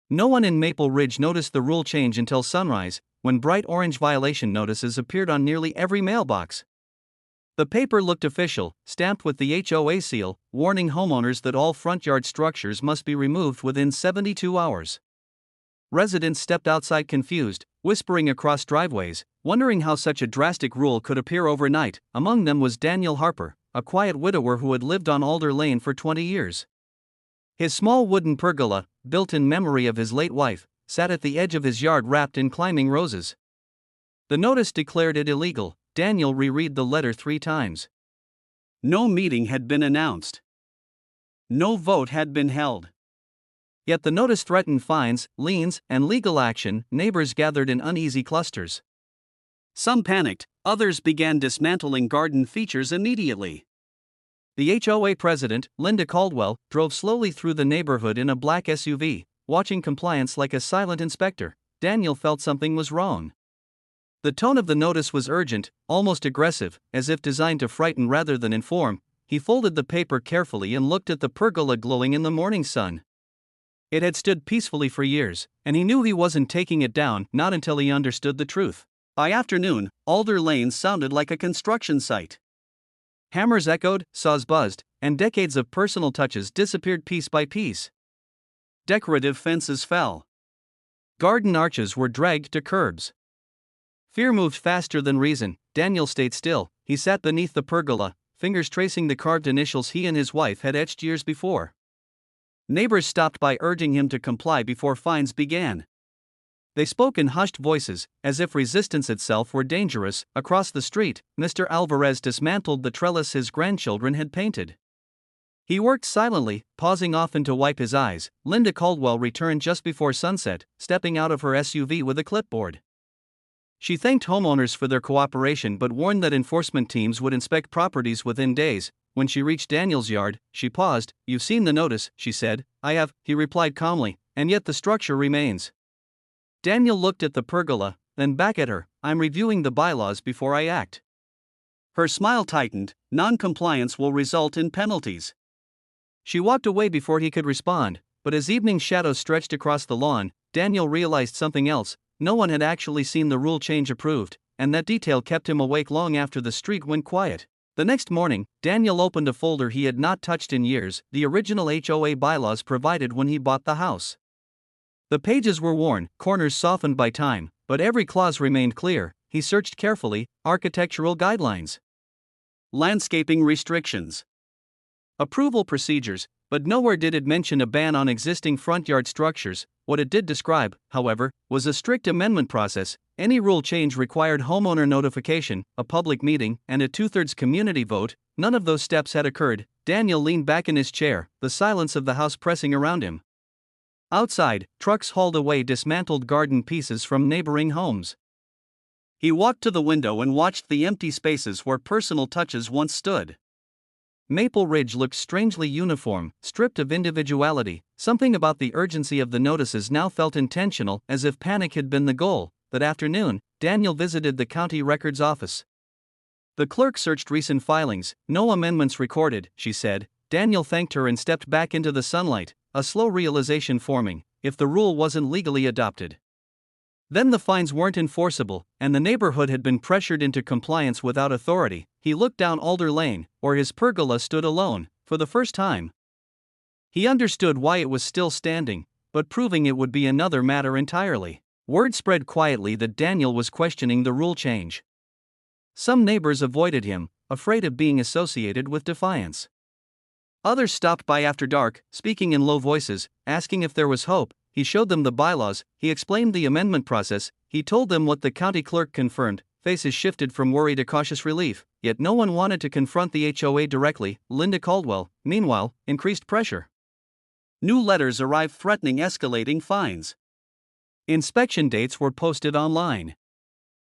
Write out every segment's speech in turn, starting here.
No one in Maple Ridge noticed the rule change until sunrise, when bright orange violation notices appeared on nearly every mailbox. The paper looked official, stamped with the HOA seal, warning homeowners that all front yard structures must be removed within 72 hours. Residents stepped outside confused, whispering across driveways, wondering how such a drastic rule could appear overnight. Among them was Daniel Harper, a quiet widower who had lived on Alder Lane for 20 years. His small wooden pergola, built in memory of his late wife, sat at the edge of his yard wrapped in climbing roses. The notice declared it illegal. Daniel reread the letter 3 times. No meeting had been announced. No vote had been held. Yet the notice threatened fines, liens, and legal action. Neighbors gathered in uneasy clusters. Some panicked, others began dismantling garden features immediately. The HOA president, Linda Caldwell, drove slowly through the neighborhood in a black SUV, watching compliance like a silent inspector. Daniel felt something was wrong. The tone of the notice was urgent, almost aggressive, as if designed to frighten rather than inform. He folded the paper carefully and looked at the pergola glowing in the morning sun. It had stood peacefully for years, and he knew he wasn't taking it down, not until he understood the truth. By afternoon, Alder Lane sounded like a construction site. Hammers echoed, saws buzzed, and decades of personal touches disappeared piece by piece. Decorative fences fell. Garden arches were dragged to curbs. Fear moved faster than reason. Daniel stayed still. He sat beneath the pergola, fingers tracing the carved initials he and his wife had etched years before. Neighbors stopped by, urging him to comply before fines began. They spoke in hushed voices, as if resistance itself were dangerous. Across the street, Mr. Alvarez dismantled the trellis his grandchildren had painted. He worked silently, pausing often to wipe his eyes. Linda Caldwell returned just before sunset, stepping out of her SUV with a clipboard. She thanked homeowners for their cooperation but warned that enforcement teams would inspect properties within days. When she reached Daniel's yard, she paused. "You've seen the notice," she said. "I have," he replied calmly, "and yet the structure remains." Daniel looked at the pergola, then back at her. "I'm reviewing the bylaws before I act." Her smile tightened. "Non-compliance will result in penalties." She walked away before he could respond, but as evening shadows stretched across the lawn, Daniel realized something else. No one had actually seen the rule change approved, and that detail kept him awake long after the street went quiet. The next morning, Daniel opened a folder he had not touched in years, the original HOA bylaws provided when he bought the house. The pages were worn, corners softened by time, but every clause remained clear. He searched carefully: architectural guidelines, landscaping restrictions, approval procedures, but nowhere did it mention a ban on existing front yard structures. What it did describe, however, was a strict amendment process. Any rule change required homeowner notification, a public meeting, and a 2/3 community vote. None of those steps had occurred. Daniel leaned back in his chair, the silence of the house pressing around him. Outside, trucks hauled away dismantled garden pieces from neighboring homes. He walked to the window and watched the empty spaces where personal touches once stood. Maple Ridge looked strangely uniform, stripped of individuality. Something about the urgency of the notices now felt intentional, as if panic had been the goal. That afternoon, Daniel visited the county records office. The clerk searched recent filings. "No amendments recorded," she said. Daniel thanked her and stepped back into the sunlight, a slow realization forming: if the rule wasn't legally adopted, then the fines weren't enforceable, and the neighborhood had been pressured into compliance without authority. He looked down Alder Lane, where his pergola stood alone. For the first time, he understood why it was still standing, but proving it would be another matter entirely. Word spread quietly that Daniel was questioning the rule change. Some neighbors avoided him, afraid of being associated with defiance. Others stopped by after dark, speaking in low voices, asking if there was hope. He showed them the bylaws. He explained the amendment process. He told them what the county clerk confirmed. Faces shifted from worry to cautious relief, yet no one wanted to confront the HOA directly. Linda Caldwell, meanwhile, increased pressure. New letters arrived threatening escalating fines. Inspection dates were posted online.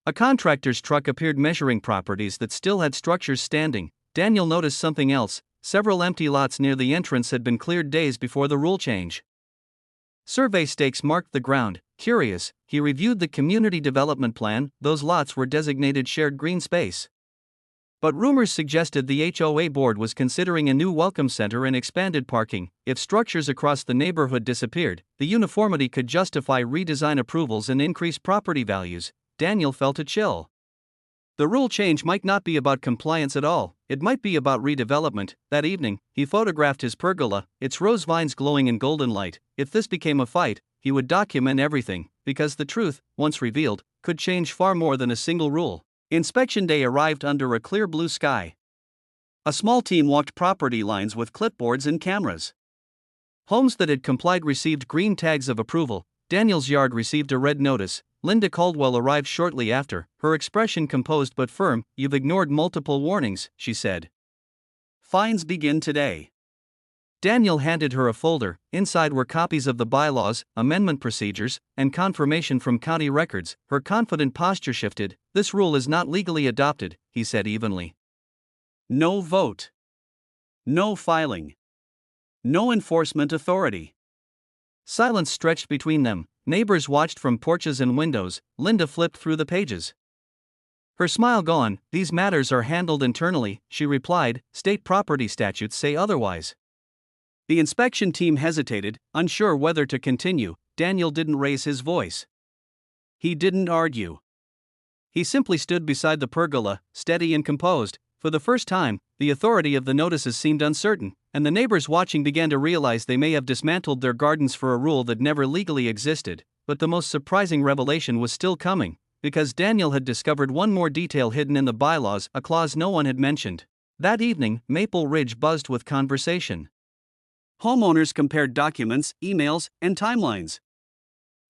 A contractor's truck appeared measuring properties that still had structures standing. Daniel noticed something else. Several empty lots near the entrance had been cleared days before the rule change. Survey stakes marked the ground. Curious, he reviewed the community development plan. Those lots were designated shared green space. But rumors suggested the HOA board was considering a new welcome center and expanded parking. If structures across the neighborhood disappeared, the uniformity could justify redesign approvals and increase property values. Daniel felt a chill. The rule change might not be about compliance at all, it might be about redevelopment. That evening, he photographed his pergola, its rose vines glowing in golden light. If this became a fight, he would document everything, because the truth, once revealed, could change far more than a single rule. Inspection day arrived under a clear blue sky. A small team walked property lines with clipboards and cameras. Homes that had complied received green tags of approval. Daniel's yard received a red notice. Linda Caldwell arrived shortly after, her expression composed but firm. "You've ignored multiple warnings," she said. "Fines begin today." Daniel handed her a folder. Inside were copies of the bylaws, amendment procedures, and confirmation from county records. Her confident posture shifted. "This rule is not legally adopted," he said evenly. "No vote. No filing. No enforcement authority." Silence stretched between them. Neighbors watched from porches and windows. Linda flipped through the pages. Her smile gone. "These matters are handled internally," she replied. "State property statutes say otherwise." The inspection team hesitated, unsure whether to continue. Daniel didn't raise his voice. He didn't argue. He simply stood beside the pergola, steady and composed. For the first time, the authority of the notices seemed uncertain, and the neighbors watching began to realize they may have dismantled their gardens for a rule that never legally existed. But the most surprising revelation was still coming, because Daniel had discovered one more detail hidden in the bylaws, a clause no one had mentioned. That evening, Maple Ridge buzzed with conversation. Homeowners compared documents, emails, and timelines.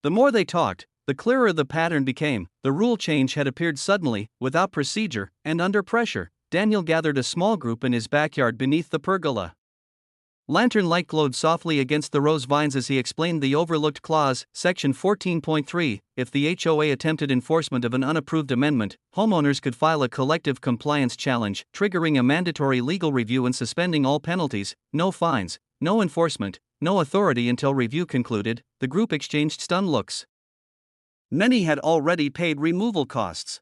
The more they talked, the clearer the pattern became. The rule change had appeared suddenly, without procedure, and under pressure. Daniel gathered a small group in his backyard beneath the pergola. Lantern light glowed softly against the rose vines as he explained the overlooked clause. Section 14.3, if the HOA attempted enforcement of an unapproved amendment, homeowners could file a collective compliance challenge, triggering a mandatory legal review and suspending all penalties. No fines, no enforcement, no authority until review concluded. The group exchanged stunned looks. Many had already paid removal costs.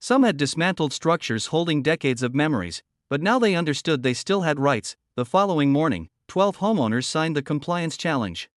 Some had dismantled structures holding decades of memories, but now they understood they still had rights. The following morning, 12 homeowners signed the compliance challenge.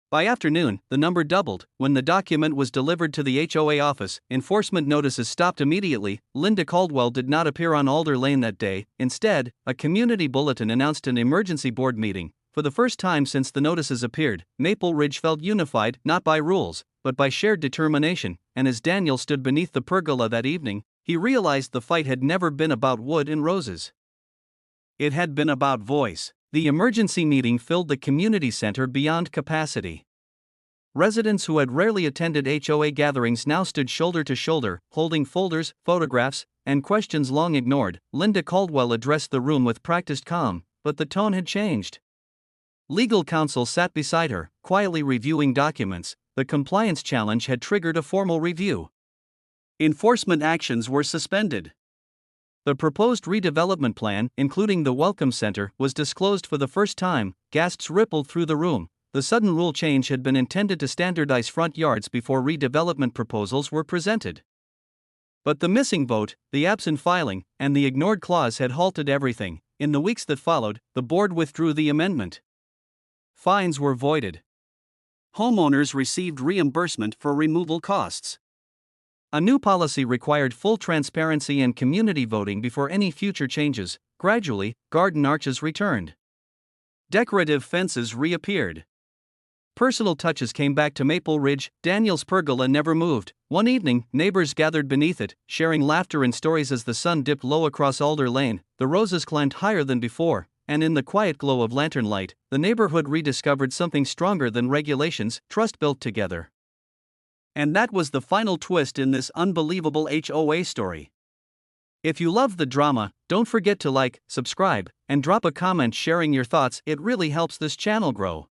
By afternoon, the number doubled. When the document was delivered to the HOA office, enforcement notices stopped immediately. Linda Caldwell did not appear on Alder Lane that day. Instead, a community bulletin announced an emergency board meeting. For the first time since the notices appeared, Maple Ridge felt unified, not by rules, but by shared determination. And as Daniel stood beneath the pergola that evening, he realized the fight had never been about wood and roses. It had been about voice. The emergency meeting filled the community center beyond capacity. Residents who had rarely attended HOA gatherings now stood shoulder to shoulder, holding folders, photographs, and questions long ignored. Linda Caldwell addressed the room with practiced calm, but the tone had changed. Legal counsel sat beside her, quietly reviewing documents. The compliance challenge had triggered a formal review. Enforcement actions were suspended. The proposed redevelopment plan, including the Welcome Center, was disclosed for the first time. Gasps rippled through the room. The sudden rule change had been intended to standardize front yards before redevelopment proposals were presented. But the missing vote, the absent filing, and the ignored clause had halted everything. In the weeks that followed, the board withdrew the amendment. Fines were voided. Homeowners received reimbursement for removal costs. A new policy required full transparency and community voting before any future changes. Gradually, garden arches returned. Decorative fences reappeared. Personal touches came back to Maple Ridge. Daniel's pergola never moved. One evening, neighbors gathered beneath it, sharing laughter and stories as the sun dipped low across Alder Lane. The roses climbed higher than before, and in the quiet glow of lantern light, the neighborhood rediscovered something stronger than regulations: trust built together. And that was the final twist in this unbelievable HOA story. If you love the drama, don't forget to like, subscribe, and drop a comment sharing your thoughts. It really helps this channel grow.